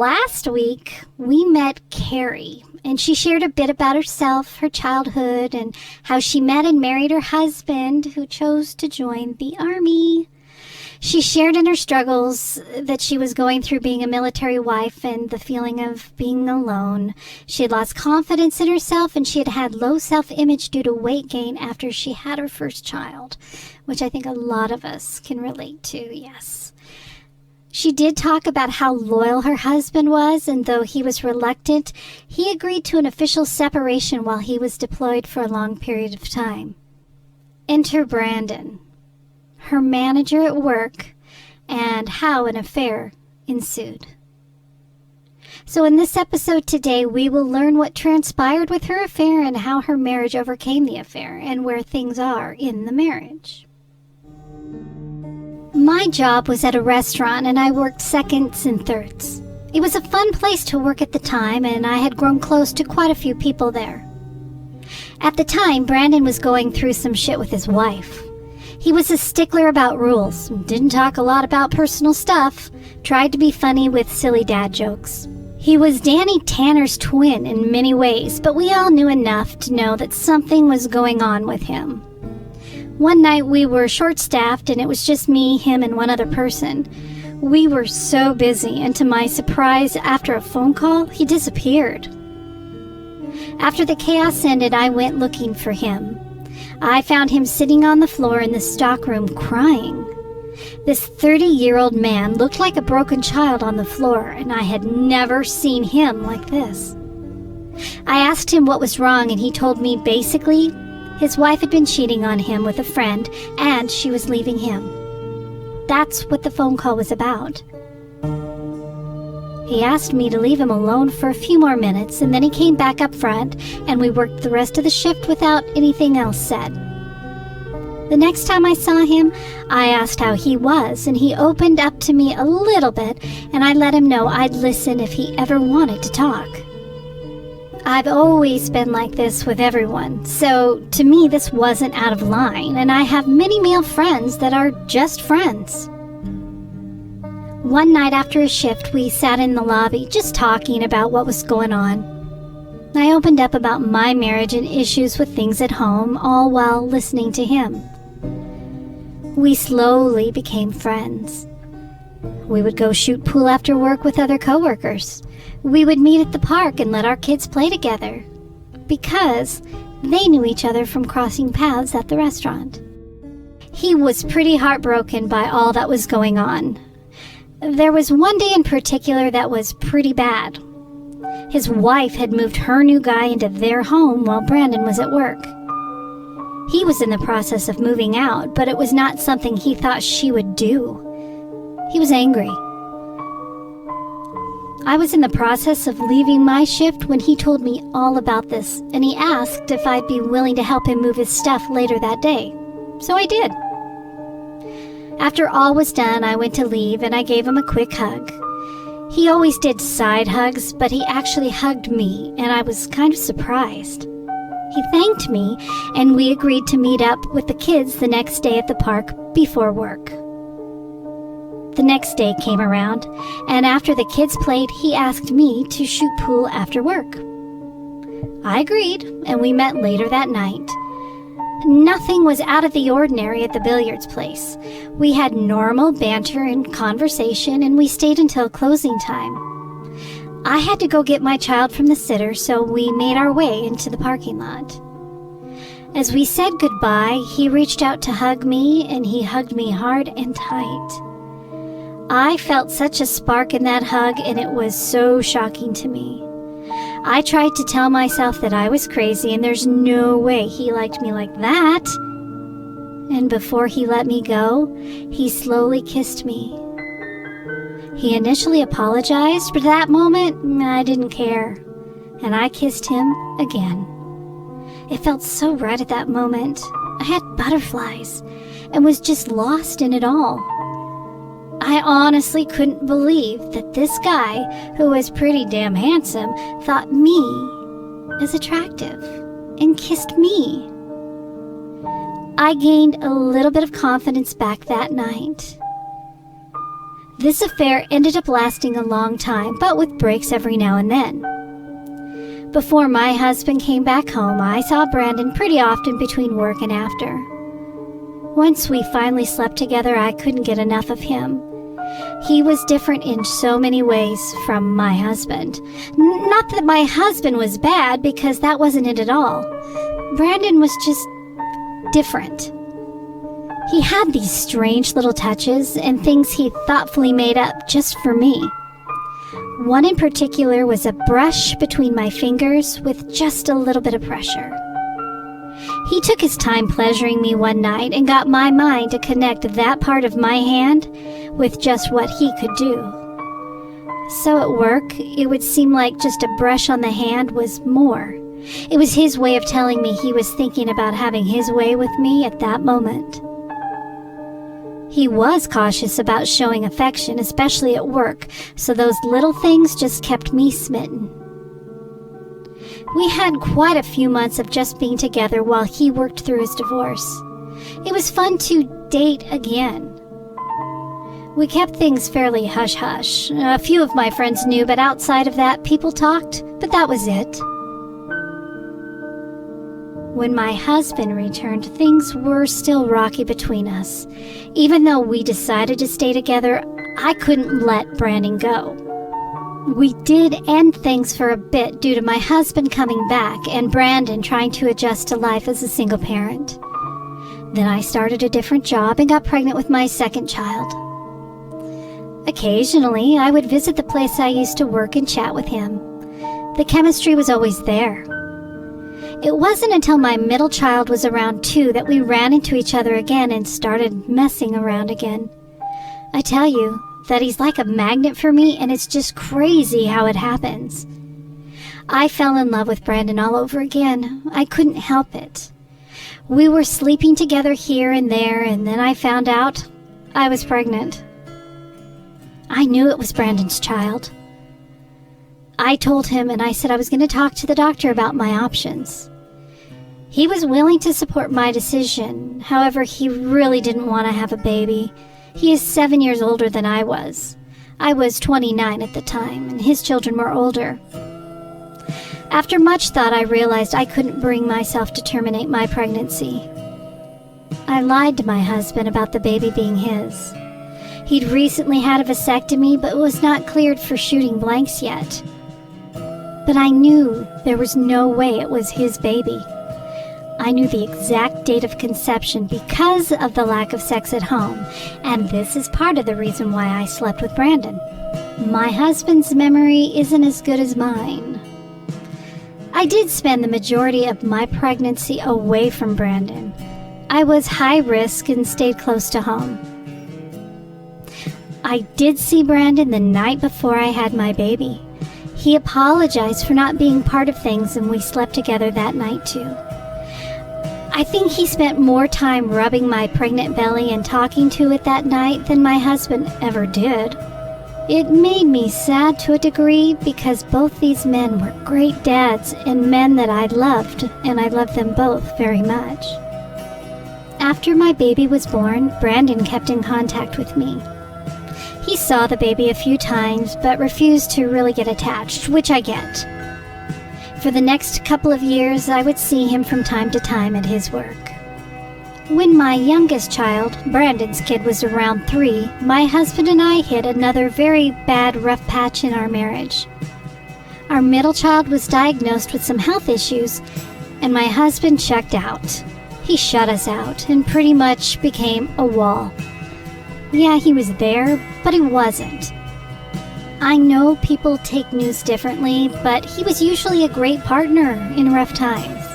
last week, we met Carrie, and she shared a bit about herself, her childhood, and how she met and married her husband, who chose to join the Army. She shared in her struggles that she was going through being a military wife and the feeling of being alone. She had lost confidence in herself, and she had had low self-image due to weight gain after she had her first child, which I think a lot of us can relate to, yes. She did talk about how loyal her husband was, and though he was reluctant, he agreed to an official separation while he was deployed for a long period of time. Enter Brandon, her manager at work, and how an affair ensued. So in this episode today, we will learn what transpired with her affair and how her marriage overcame the affair and where things are in the marriage. My job was at a restaurant, and I worked seconds and thirds. It was a fun place to work at the time, and I had grown close to quite a few people there. At the time, Brandon was going through some shit with his wife. He was a stickler about rules, didn't talk a lot about personal stuff, tried to be funny with silly dad jokes. He was Danny Tanner's twin in many ways, but we all knew enough to know that something was going on with him. One night we were short-staffed, and it was just me, him, and one other person. We were so busy, and to my surprise, after a phone call, he disappeared. After the chaos ended, I went looking for him. I found him sitting on the floor in the stockroom crying. This 30-year-old man looked like a broken child on the floor, and I had never seen him like this. I asked him what was wrong, and he told me basically his wife had been cheating on him with a friend, and she was leaving him. That's what the phone call was about. He asked me to leave him alone for a few more minutes, and then he came back up front, and we worked the rest of the shift without anything else said. The next time I saw him, I asked how he was, and he opened up to me a little bit, and I let him know I'd listen if he ever wanted to talk. I've always been like this with everyone, so to me this wasn't out of line, and I have many male friends that are just friends. One night after a shift, we sat in the lobby just talking about what was going on. I opened up about my marriage and issues with things at home, all while listening to him. We slowly became friends. We would go shoot pool after work with other coworkers. We would meet at the park and let our kids play together, because they knew each other from crossing paths at the restaurant. He was pretty heartbroken by all that was going on. There was one day in particular that was pretty bad. His wife had moved her new guy into their home while Brandon was at work. He was in the process of moving out, but it was not something he thought she would do. He was angry. I was in the process of leaving my shift when he told me all about this, and he asked if I'd be willing to help him move his stuff later that day. So I did. After all was done, I went to leave, and I gave him a quick hug. He always did side hugs, but he actually hugged me, and I was kind of surprised. He thanked me, and we agreed to meet up with the kids the next day at the park before work. The next day came around, and after the kids played, he asked me to shoot pool after work. I agreed, and we met later that night. Nothing was out of the ordinary at the billiards place. We had normal banter and conversation, and we stayed until closing time. I had to go get my child from the sitter, so we made our way into the parking lot. As we said goodbye, he reached out to hug me, and he hugged me hard and tight. I felt such a spark in that hug, and it was so shocking to me. I tried to tell myself that I was crazy and there's no way he liked me like that. And before he let me go, he slowly kissed me. He initially apologized, but at that moment, I didn't care, and I kissed him again. It felt so right at that moment. I had butterflies and was just lost in it all. I honestly couldn't believe that this guy, who was pretty damn handsome, thought me as attractive and kissed me. I gained a little bit of confidence back that night. This affair ended up lasting a long time, but with breaks every now and then. Before my husband came back home, I saw Brandon pretty often between work and after. Once we finally slept together, I couldn't get enough of him. He was different in so many ways from my husband. Not that my husband was bad, because that wasn't it at all. Brandon was just different. He had these strange little touches and things he thoughtfully made up just for me. One in particular was a brush between my fingers with just a little bit of pressure. He took his time pleasuring me one night and got my mind to connect that part of my hand with just what he could do. So at work, it would seem like just a brush on the hand was more. It was his way of telling me he was thinking about having his way with me at that moment. He was cautious about showing affection, especially at work, so those little things just kept me smitten. We had quite a few months of just being together while he worked through his divorce. It was fun to date again. We kept things fairly hush-hush. A few of my friends knew, but outside of that, people talked, but that was it. When my husband returned, things were still rocky between us. Even though we decided to stay together, I couldn't let Brandon go. We did end things for a bit due to my husband coming back and Brandon trying to adjust to life as a single parent. Then I started a different job and got pregnant with my second child. Occasionally, I would visit the place I used to work and chat with him. The chemistry was always there. It wasn't until my middle child was around 2 that we ran into each other again and started messing around again. I tell you that he's like a magnet for me, and it's just crazy how it happens. I fell in love with Brandon all over again. I couldn't help it. We were sleeping together here and there, and then I found out I was pregnant. I knew it was Brandon's child. I told him, and I said I was going to talk to the doctor about my options. He was willing to support my decision. However, he really didn't want to have a baby. He is 7 years older than I was. I was 29 at the time, and his children were older. After much thought, I realized I couldn't bring myself to terminate my pregnancy. I lied to my husband about the baby being his. He'd recently had a vasectomy, but was not cleared for shooting blanks yet. But I knew there was no way it was his baby. I knew the exact date of conception because of the lack of sex at home, and this is part of the reason why I slept with Brandon. My husband's memory isn't as good as mine. I did spend the majority of my pregnancy away from Brandon. I was high risk and stayed close to home. I did see Brandon the night before I had my baby. He apologized for not being part of things, and we slept together that night too. I think he spent more time rubbing my pregnant belly and talking to it that night than my husband ever did. It made me sad to a degree because both these men were great dads and men that I loved, and I loved them both very much. After my baby was born, Brandon kept in contact with me. He saw the baby a few times but refused to really get attached, which I get. For the next couple of years, I would see him from time to time at his work. When my youngest child, Brandon's kid, was around 3, my husband and I hit another very bad, rough patch in our marriage. Our middle child was diagnosed with some health issues, and my husband checked out. He shut us out and pretty much became a wall. Yeah, he was there, but he wasn't. I know people take news differently, but he was usually a great partner in rough times,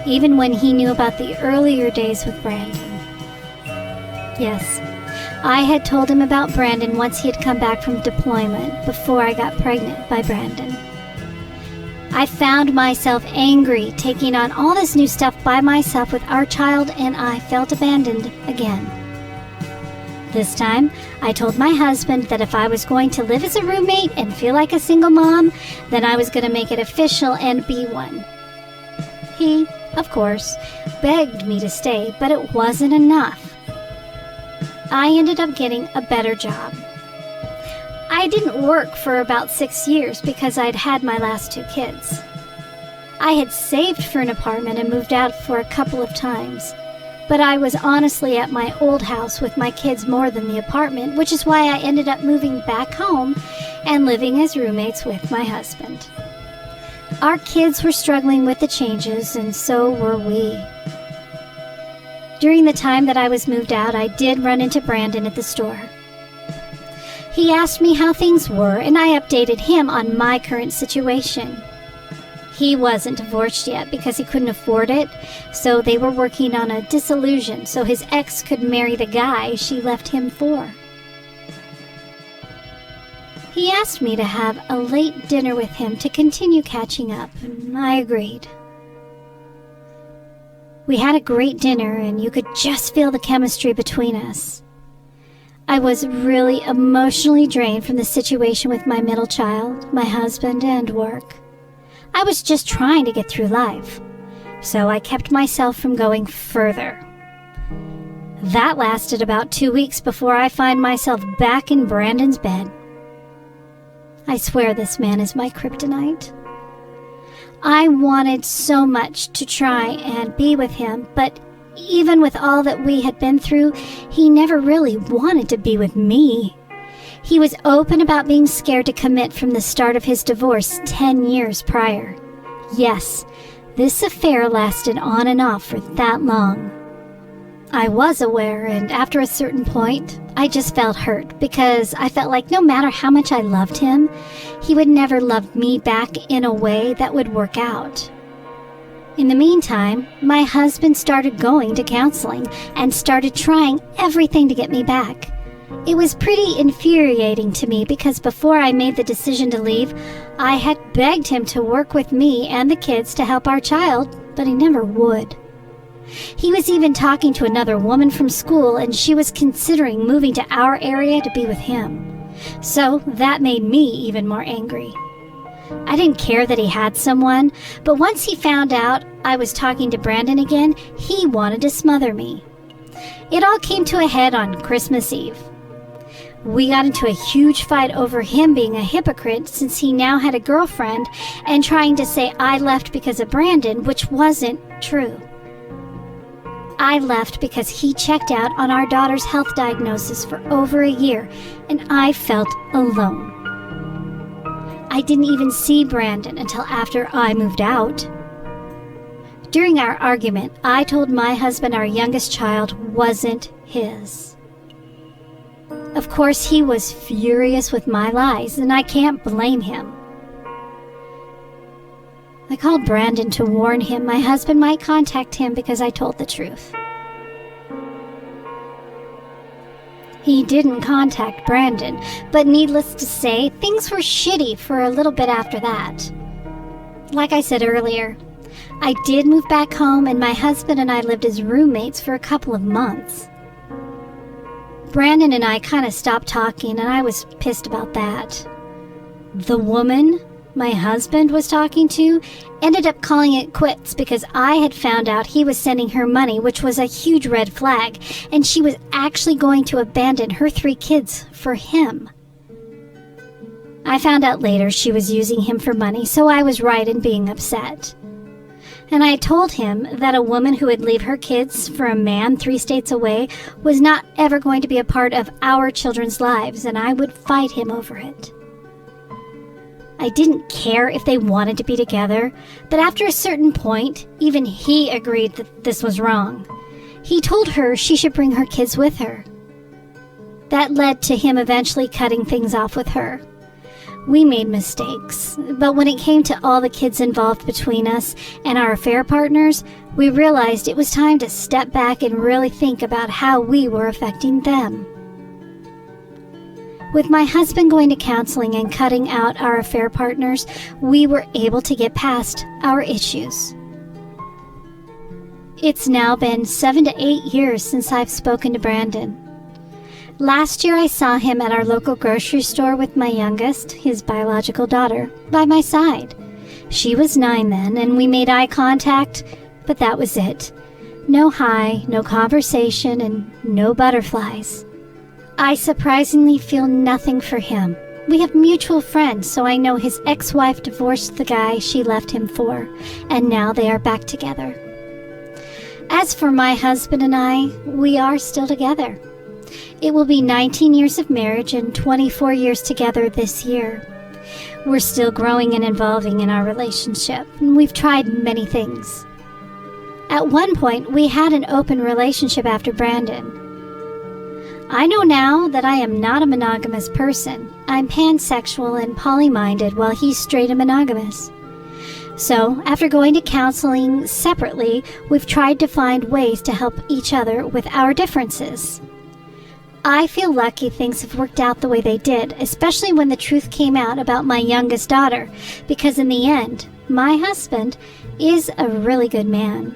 even when he knew about the earlier days with Brandon. Yes, I had told him about Brandon once he had come back from deployment before I got pregnant by Brandon. I found myself angry taking on all this new stuff by myself with our child, and I felt abandoned again. This time, I told my husband that if I was going to live as a roommate and feel like a single mom, then I was going to make it official and be one. He, of course, begged me to stay, but it wasn't enough. I ended up getting a better job. I didn't work for about 6 years because I'd had my last 2 kids. I had saved for an apartment and moved out for a couple of times, but I was honestly at my old house with my kids more than the apartment, which is why I ended up moving back home and living as roommates with my husband. Our kids were struggling with the changes, and so were we. During the time that I was moved out, I did run into Brandon at the store. He asked me how things were, and I updated him on my current situation. He wasn't divorced yet because he couldn't afford it, so they were working on a dissolution so his ex could marry the guy she left him for. He asked me to have a late dinner with him to continue catching up, and I agreed. We had a great dinner, and you could just feel the chemistry between us. I was really emotionally drained from the situation with my middle child, my husband, and work. I was just trying to get through life, so I kept myself from going further. That lasted about 2 weeks before I find myself back in Brandon's bed. I swear this man is my kryptonite. I wanted so much to try and be with him, but even with all that we had been through, he never really wanted to be with me. He was open about being scared to commit from the start of his divorce 10 years prior. Yes, this affair lasted on and off for that long. I was aware, and after a certain point, I just felt hurt because I felt like no matter how much I loved him, he would never love me back in a way that would work out. In the meantime, my husband started going to counseling and started trying everything to get me back. It was pretty infuriating to me because before I made the decision to leave, I had begged him to work with me and the kids to help our child, but he never would. He was even talking to another woman from school, and she was considering moving to our area to be with him. So that made me even more angry. I didn't care that he had someone, but once he found out I was talking to Brandon again, he wanted to smother me. It all came to a head on Christmas Eve. We got into a huge fight over him being a hypocrite since he now had a girlfriend and trying to say I left because of Brandon, which wasn't true. I left because he checked out on our daughter's health diagnosis for over a year, and I felt alone. I didn't even see Brandon until after I moved out. During our argument, I told my husband our youngest child wasn't his. Of course, he was furious with my lies, and I can't blame him. I called Brandon to warn him my husband might contact him because I told the truth. He didn't contact Brandon, but needless to say, things were shitty for a little bit after that. Like I said earlier, I did move back home, and my husband and I lived as roommates for a couple of months. Brandon and I kind of stopped talking, and I was pissed about that. The woman my husband was talking to ended up calling it quits because I had found out he was sending her money, which was a huge red flag, and she was actually going to abandon her 3 kids for him. I found out later she was using him for money, so I was right in being upset. And I told him that a woman who would leave her kids for a man 3 states away was not ever going to be a part of our children's lives, and I would fight him over it. I didn't care if they wanted to be together, but after a certain point, even he agreed that this was wrong. He told her she should bring her kids with her. That led to him eventually cutting things off with her. We made mistakes, but when it came to all the kids involved between us and our affair partners, we realized it was time to step back and really think about how we were affecting them. With my husband going to counseling and cutting out our affair partners, we were able to get past our issues. It's now been 7 to 8 years since I've spoken to Brandon. Last year I saw him at our local grocery store with my youngest, his biological daughter, by my side. She was 9 then, and we made eye contact, but that was it. No hi, no conversation, and no butterflies. I surprisingly feel nothing for him. We have mutual friends, so I know his ex-wife divorced the guy she left him for, and now they are back together. As for my husband and I, we are still together. It will be 19 years of marriage and 24 years together this year. We're still growing and evolving in our relationship, and we've tried many things. At one point, we had an open relationship after Brandon. I know now that I am not a monogamous person. I'm pansexual and poly-minded, while he's straight and monogamous. So, after going to counseling separately, we've tried to find ways to help each other with our differences. I feel lucky things have worked out the way they did, especially when the truth came out about my youngest daughter, because in the end, my husband is a really good man.